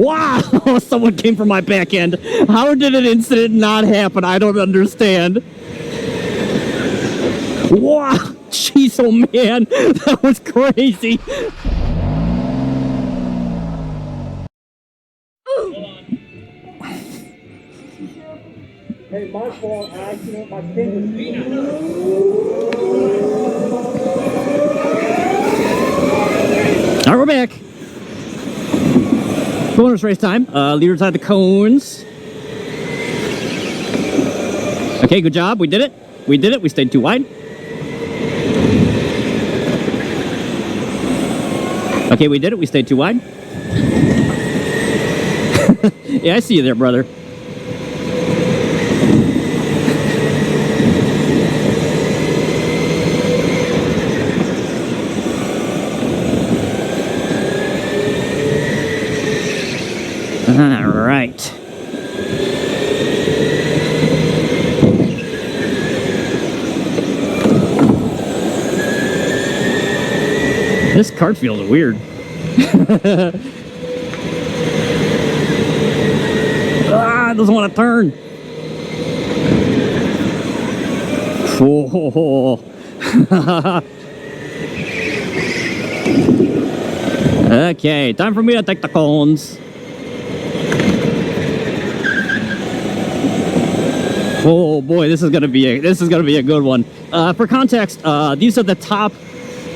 Wow! Someone came from my back end. How did an incident not happen? I don't understand. Wow! Jeez, oh man, that was crazy. Hey, my fault. I accident my fingers. All right, we're back. Bonus race time. Leader inside the cones. Okay, good job. We did it. We did it. We stayed too wide. Okay, we did it. We stayed too wide. Yeah, I see you there, brother. All right. This kart feels weird. Ah, it doesn't want to turn. Whoa. Okay, time for me to take the cones. Oh boy, this is gonna be a good one. For context, these are the top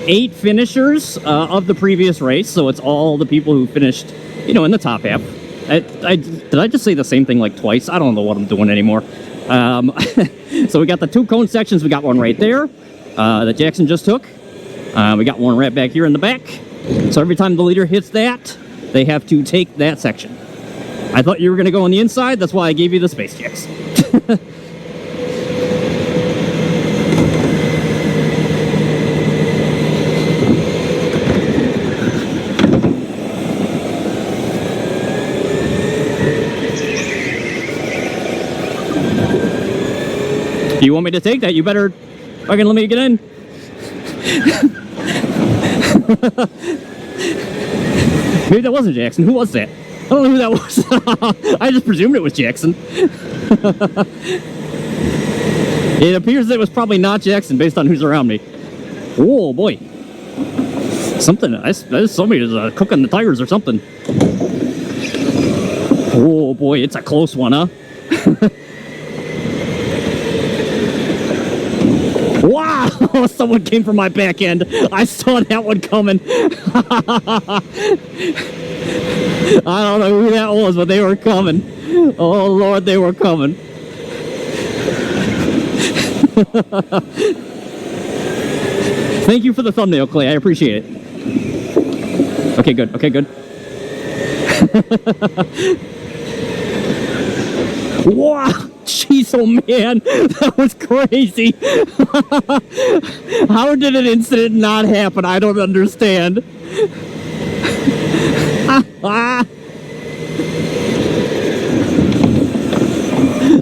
8 finishers of the previous race, so it's all the people who finished, you know, in the top half. Did I just say the same thing like twice? I don't know what I'm doing anymore. So we got the 2 cone sections. We got one right there that Jackson just took. We got one right back here in the back. So every time the leader hits that, they have to take that section. I thought you were going to go on the inside. That's why I gave you the space checks. You want me to take that? You better fucking let me get in. Maybe that wasn't Jackson. Who was that? I don't know who that was. I just presumed it was Jackson. It appears that it was probably not Jackson based on who's around me. Oh boy. Somebody is cooking the tires or something. Oh boy, it's a close one, huh? Wow! Someone came from my back end. I saw that one coming. I don't know who that was, but they were coming. Oh Lord, they were coming. Thank you for the thumbnail, Clay. I appreciate it. Okay, good. Okay, good. Wow! Jeez, oh man, that was crazy. How did an incident not happen? I don't understand.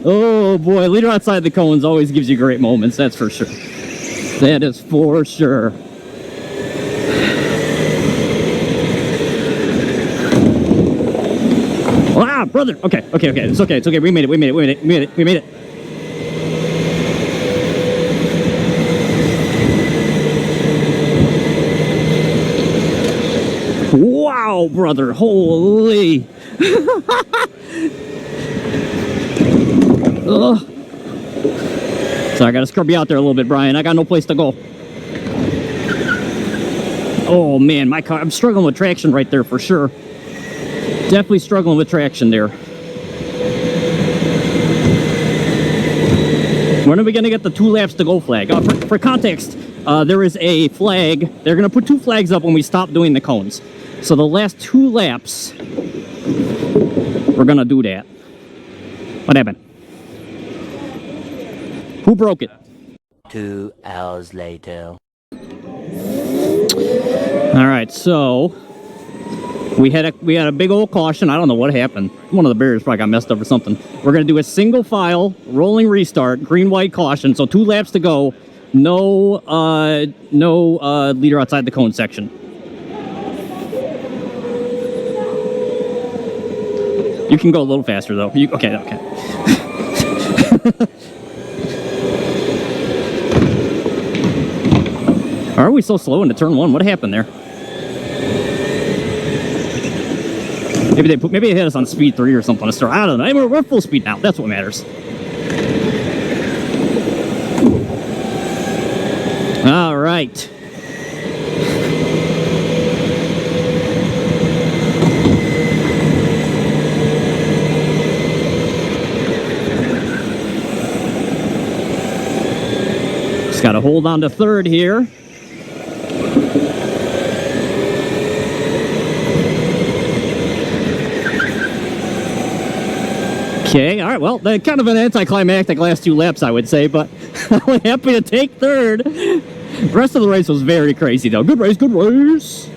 Oh boy, leader outside the cones always gives you great moments, that's for sure. That is for sure. Ah, brother. Okay. It's okay. We made it. Wow, brother. Holy. So I gotta scrub you out there a little bit, Brian. I got no place to go. Oh man, my car. I'm struggling with traction right there for sure. Definitely struggling with traction there. When are we going to get the 2 laps to go flag? For context, there is a flag. They're going to put 2 flags up when we stop doing the cones. So the last 2 laps, we're going to do that. What happened? Who broke it? 2 hours later. All right, so we had a big old caution. I don't know what happened. One of the barriers probably got messed up or something. We're going to do a single file, rolling restart, green, white, caution. So 2 laps to go. No leader outside the cone section. You can go a little faster, though. Okay. Are we so slow into turn one? What happened there? Maybe they hit us on speed 3 or something to start. I don't know. Hey, we're full speed now. That's what matters. All right. Just got to hold on to third here. Okay, all right, well, kind of an anticlimactic last 2 laps, I would say, but I'm happy to take third. The rest of the race was very crazy, though. Good race, good race.